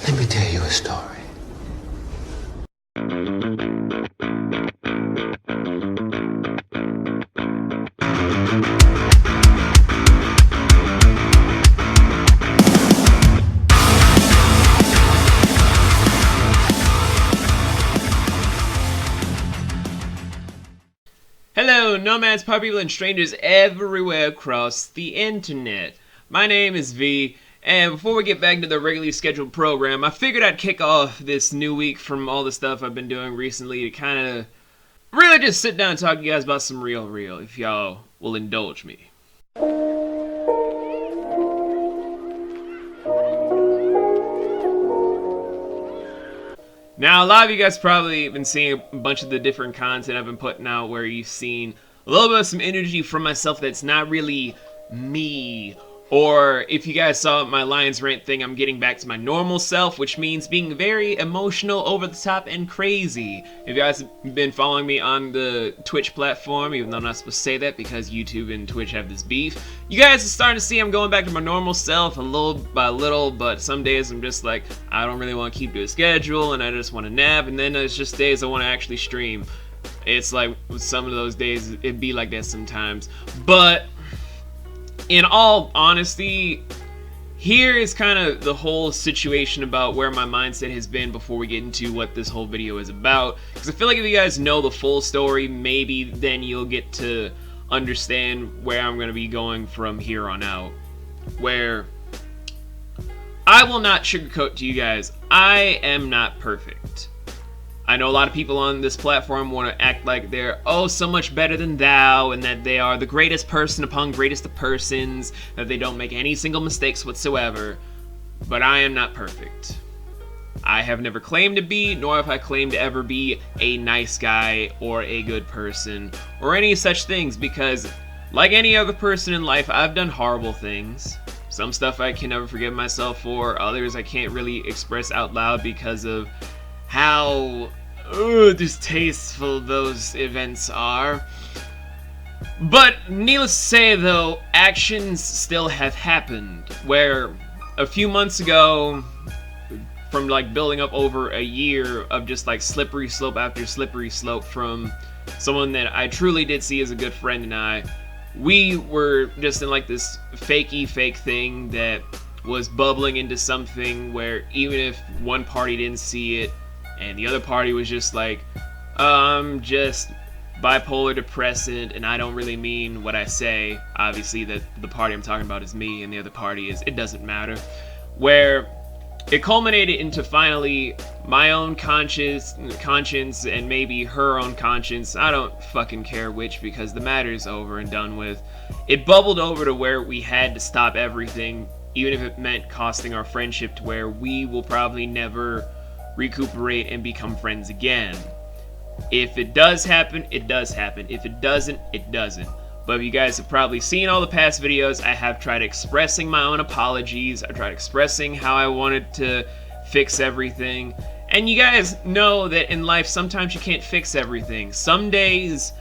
Let me tell you a story. Hello, nomads, pod people, and strangers everywhere across the internet. My name is V, and before we get back to the regularly scheduled program, I figured I'd kick off this new week from all the stuff I've been doing recently to kind of really just sit down and talk to you guys about some real, if y'all will indulge me. Now, a lot of you guys probably been seeing a bunch of the different content I've been putting out where you've seen a little bit of some energy from myself that's not really me. Or if you guys saw my Lions Rant thing, I'm getting back to my normal self, which means being very emotional, over the top, and crazy. If you guys have been following me on the Twitch platform, even though I'm not supposed to say that because YouTube and Twitch have this beef, you guys are starting to see I'm going back to my normal self a little by little, but some days I'm just like, I don't really want to keep to a schedule, and I just want to nap, and then there's just days I want to actually stream. It's like, some of those days, it'd be like that sometimes. But in all honesty, here is kind of the whole situation about where my mindset has been before we get into what this whole video is about. Because I feel like if you guys know the full story, maybe then you'll get to understand where I'm going to be going from here on out. Where I will not sugarcoat to you guys, I am not perfect. I know a lot of people on this platform want to act like they're, oh, so much better than thou, and that they are the greatest person upon greatest of persons, that they don't make any single mistakes whatsoever. But I am not perfect. I have never claimed to be, nor have I claimed to ever be a nice guy or a good person, or any such things, because like any other person in life, I've done horrible things. Some stuff I can never forgive myself for, others I can't really express out loud because of how distasteful those events are. But needless to say, though, actions still have happened. Where a few months ago, from like building up over a year of just like slippery slope after slippery slope from someone that I truly did see as a good friend and we were just in like this fake thing that was bubbling into something where even if one party didn't see it, and the other party was just like, I'm just bipolar depressant, and I don't really mean what I say. Obviously, that the party I'm talking about is me, and the other party is, it doesn't matter. Where it culminated into finally my own conscience, and maybe her own conscience. I don't fucking care which, because the matter's over and done with. It bubbled over to where we had to stop everything, even if it meant costing our friendship to where we will probably never recuperate and become friends again. If it does happen, it does happen. If it doesn't, it doesn't. But you guys have probably seen all the past videos. I have tried expressing my own apologies. I tried expressing how I wanted to fix everything. And you guys know that in life, sometimes you can't fix everything. Some days,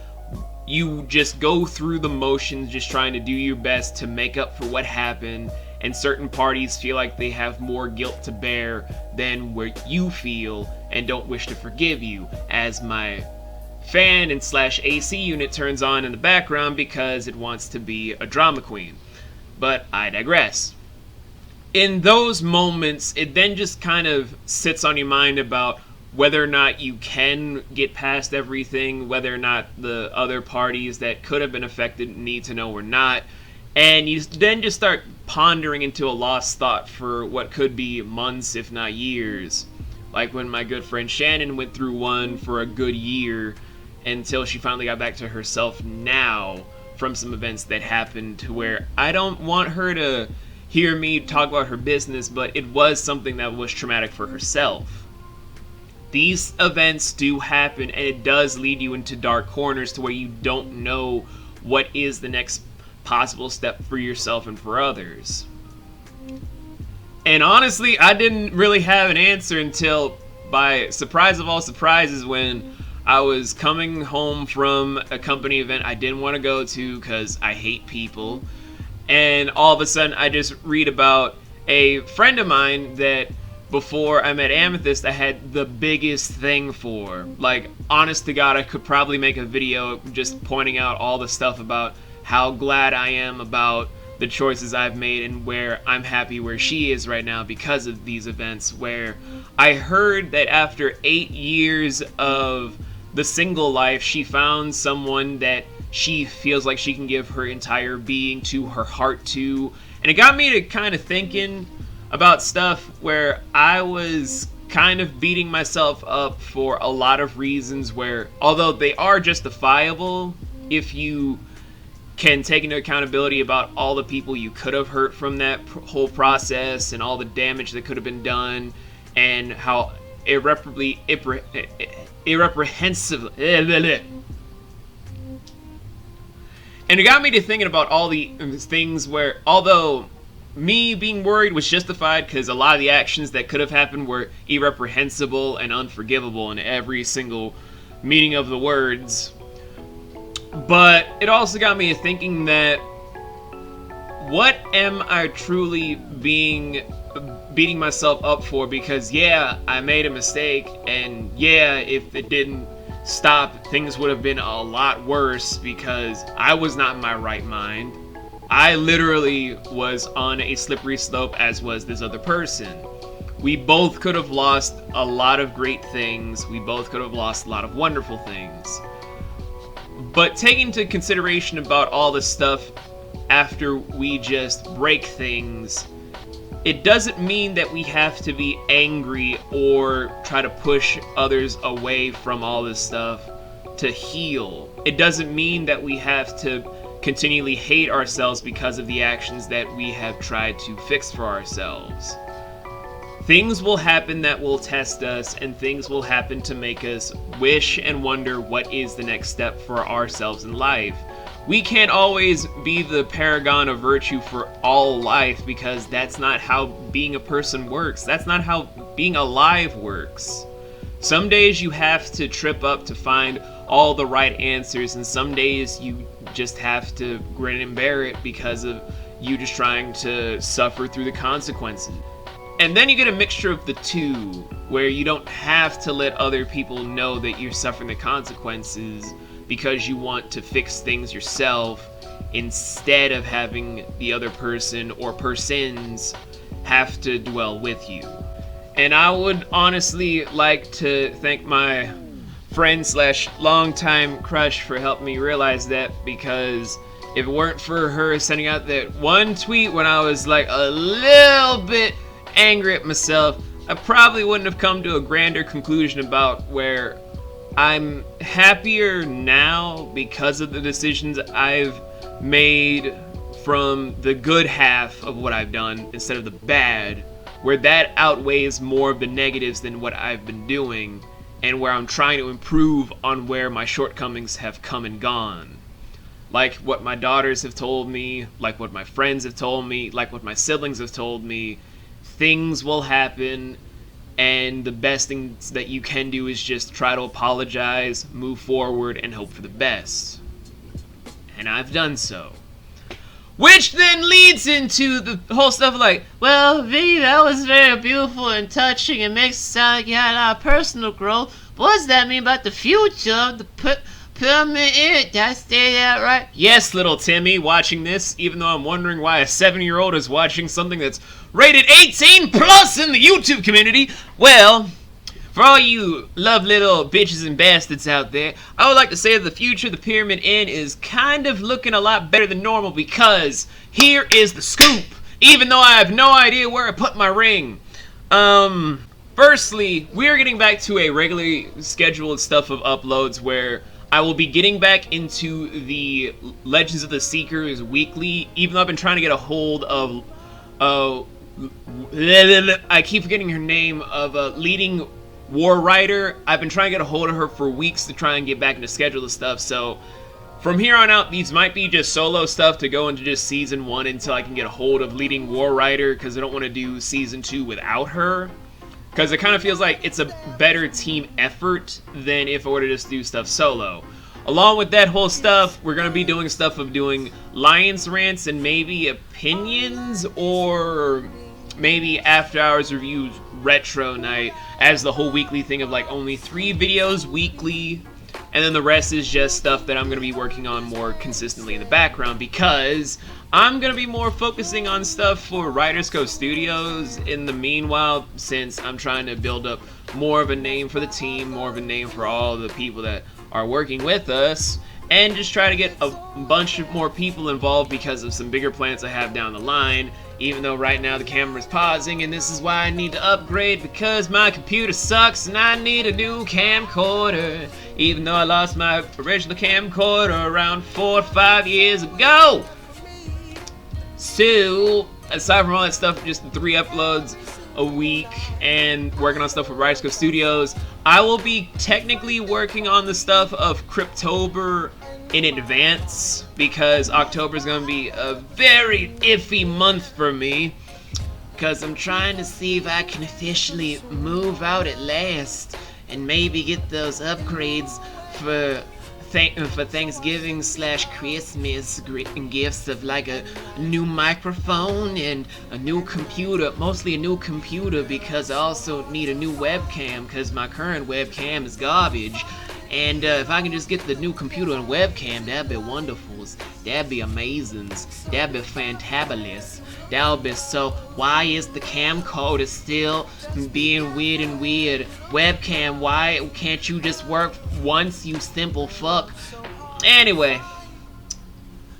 you just go through the motions, just trying to do your best to make up for what happened. And certain parties feel like they have more guilt to bear than where you feel and don't wish to forgive you, as my fan and slash AC unit turns on in the background because it wants to be a drama queen. But I digress. In those moments, it then just kind of sits on your mind about whether or not you can get past everything, whether or not the other parties that could have been affected need to know or not. And you then just start pondering into a lost thought for what could be months, if not years. Like when my good friend Shannon went through one for a good year until she finally got back to herself now from some events that happened, to where I don't want her to hear me talk about her business, but it was something that was traumatic for herself. These events do happen, and it does lead you into dark corners to where you don't know what is the next possible step for yourself and for others. And honestly, I didn't really have an answer until, by surprise of all surprises, when I was coming home from a company event I didn't want to go to because I hate people, and all of a sudden I just read about a friend of mine that before I met Amethyst, I had the biggest thing for. Like, honest to God, I could probably make a video just pointing out all the stuff about how glad I am about the choices I've made and where I'm happy where she is right now because of these events, where I heard that after 8 years of the single life, she found someone that she feels like she can give her entire being to, her heart to. And it got me to kind of thinking about stuff where I was kind of beating myself up for a lot of reasons where, although they are justifiable, if you can take into accountability about all the people you could have hurt from that whole process and all the damage that could have been done and how irreprehensible. And it got me to thinking about all the things where, although me being worried was justified because a lot of the actions that could have happened were irreprehensible and unforgivable in every single meaning of the words. But it also got me thinking that, what am I truly beating myself up for? Because yeah, I made a mistake, and yeah, if it didn't stop, things would have been a lot worse because I was not in my right mind. I literally was on a slippery slope, as was this other person. We both could have lost a lot of great things. We both could have lost a lot of wonderful things. But taking into consideration about all this stuff after we just break things, it doesn't mean that we have to be angry or try to push others away from all this stuff to heal. It doesn't mean that we have to continually hate ourselves because of the actions that we have tried to fix for ourselves. Things will happen that will test us, and things will happen to make us wish and wonder what is the next step for ourselves in life. We can't always be the paragon of virtue for all life because that's not how being a person works. That's not how being alive works. Some days you have to trip up to find all the right answers, and some days you just have to grin and bear it because of you just trying to suffer through the consequences. And then you get a mixture of the two, where you don't have to let other people know that you're suffering the consequences because you want to fix things yourself instead of having the other person or persons have to dwell with you. And I would honestly like to thank my friend / longtime crush for helping me realize that, because if it weren't for her sending out that one tweet when I was like a little bit angry at myself, I probably wouldn't have come to a grander conclusion about where I'm happier now because of the decisions I've made from the good half of what I've done instead of the bad, where that outweighs more of the negatives than what I've been doing, and where I'm trying to improve on where my shortcomings have come and gone. Like what my daughters have told me, like what my friends have told me, like what my siblings have told me, things will happen, and the best things that you can do is just try to apologize, move forward, and hope for the best. And I've done so. Which then leads into the whole stuff like, well, V, that was very beautiful and touching. It makes it sound like you had a lot of personal growth. But what does that mean about the future of the pyramid? Did I say that right? Yes, little Timmy, watching this, even though I'm wondering why a 7-year-old is watching something that's rated 18 plus in the YouTube community. Well, for all you love little bitches and bastards out there, I would like to say that the future of the Pyramid Inn is kind of looking a lot better than normal, because here is the scoop, even though I have no idea where I put my ring. Firstly, we are getting back to a regularly scheduled stuff of uploads where I will be getting back into the Legends of the Seekers weekly, even though I've been trying to get a hold of, I keep forgetting her name, of a leading war writer. I've been trying to get a hold of her for weeks to try and get back into schedule of stuff, so from here on out, these might be just solo stuff to go into just Season 1 until I can get a hold of leading war writer, because I don't want to do Season 2 without her, because it kind of feels like it's a better team effort than if I were to just do stuff solo. Along with that whole stuff, we're going to be doing stuff of doing Lions Rants and maybe opinions, or maybe after hours reviews retro night as the whole weekly thing of like only 3 videos weekly, and then the rest is just stuff that I'm going to be working on more consistently in the background, because I'm going to be more focusing on stuff for Writers Co Studios in the meanwhile, since I'm trying to build up more of a name for the team, more of a name for all the people that are working with us, and just try to get a bunch of more people involved because of some bigger plans I have down the line, even though right now the camera's pausing, and this is why I need to upgrade, because my computer sucks and I need a new camcorder, even though I lost my original camcorder around 4 or 5 years ago. So, aside from all that stuff, just 3 uploads a week and working on stuff with Writers Co Studios, I will be technically working on the stuff of Cryptober in advance, because October is going to be a very iffy month for me, because I'm trying to see if I can officially move out at last and maybe get those upgrades for Thanksgiving / Christmas gifts of like a new microphone and a new computer, mostly a new computer, because I also need a new webcam because my current webcam is garbage. And if I can just get the new computer and webcam, that'd be wonderful. That'd be amazing. That'd be fantabulous. That would be so. Why is the camcorder still being weird and weird? Webcam, why can't you just work once, you simple fuck? Anyway,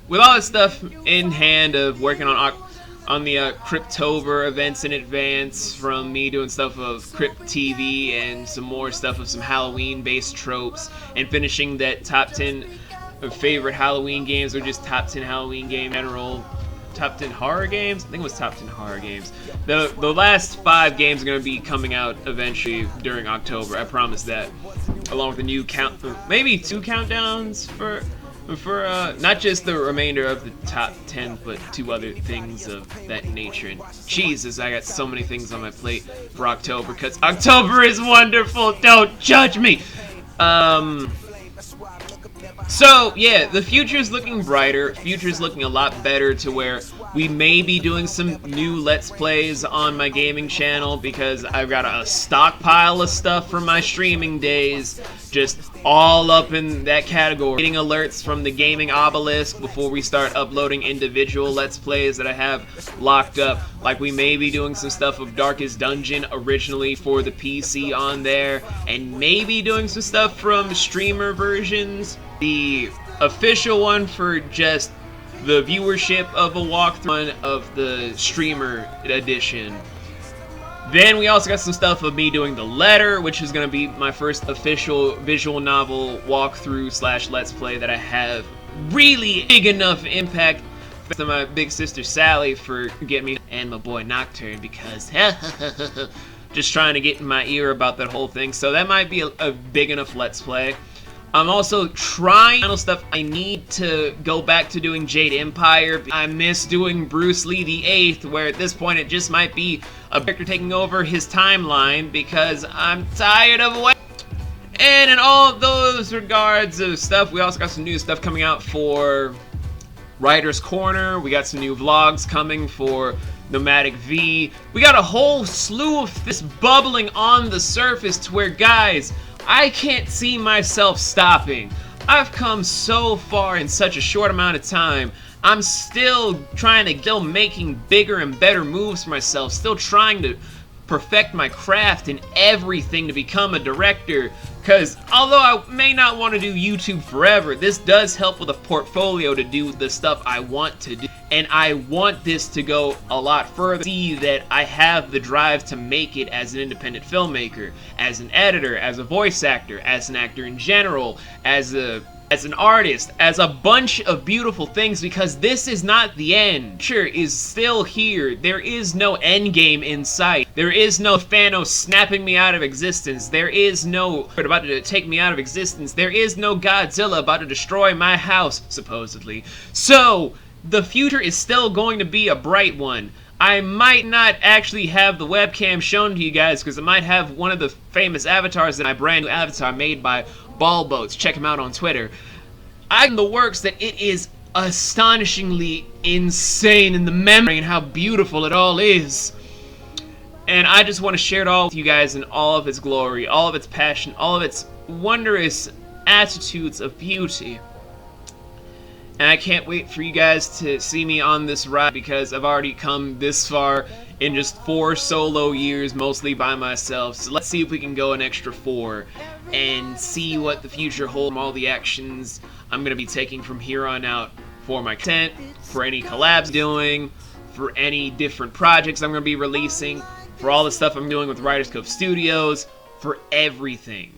with all this stuff in hand of working on the Cryptober events in advance, from me doing stuff of Crypt TV and some more stuff of some Halloween-based tropes, and finishing that top 10 favorite Halloween games, or just top 10 Halloween game general. Top 10 horror games? I think it was top 10 horror games. The last 5 games are going to be coming out eventually during October. I promise that. Along with a new maybe 2 countdowns for not just the remainder of the top 10, but 2 other things of that nature. And Jesus, I got so many things on my plate for October, because October is wonderful. Don't judge me. So, yeah, the future's looking brighter. Future's looking a lot better, to where we may be doing some new Let's Plays on my gaming channel, because I've got a stockpile of stuff from my streaming days, just all up in that category. Getting alerts from the gaming obelisk before we start uploading individual Let's Plays that I have locked up. Like, we may be doing some stuff of Darkest Dungeon originally for the PC on there, and maybe doing some stuff from streamer versions. The official one for just the viewership of a walkthrough of the streamer edition. Then we also got some stuff of me doing The Letter, which is going to be my first official visual novel walkthrough / Let's Play that I have really big enough impact. Thanks to my big sister Sally for getting me, and my boy Nocturne, because just trying to get in my ear about that whole thing. So that might be a big enough Let's Play. I'm also trying stuff. I need to go back to doing Jade Empire. I miss doing Bruce Lee the 8th, where at this point it just might be a character taking over his timeline, because I'm tired of waiting. And in all those regards of stuff, we also got some new stuff coming out for Writer's Corner. We got some new vlogs coming for Nomadic V. We got a whole slew of this bubbling on the surface, to where, guys, I can't see myself stopping. I've come so far in such a short amount of time. I'm still making bigger and better moves for myself, still trying to perfect my craft in everything to become a director. Because although I may not want to do YouTube forever, this does help with a portfolio to do the stuff I want to do. And I want this to go a lot further. See that I have the drive to make it as an independent filmmaker, as an editor, as a voice actor, as an actor in general, as an artist, as a bunch of beautiful things, because this is not the end. Future is still here. There is no end game in sight. There is no Thanos snapping me out of existence. There is no about to take me out of existence. There is no Godzilla about to destroy my house, supposedly. So the future is still going to be a bright one. I might not actually have the webcam shown to you guys, because I might have one of the famous avatars that my brand new avatar made by Ball Boats. Check him out on Twitter. I'm in the works that it is astonishingly insane in the memory and how beautiful it all is. And I just want to share it all with you guys in all of its glory, all of its passion, all of its wondrous attitudes of beauty. And I can't wait for you guys to see me on this ride, because I've already come this far in just 4 solo years, mostly by myself. So let's see if we can go an extra 4 and see what the future holds from all the actions I'm going to be taking from here on out for my content, for any collabs I'm doing, for any different projects I'm going to be releasing, for all the stuff I'm doing with Writers Cove Studios, for everything.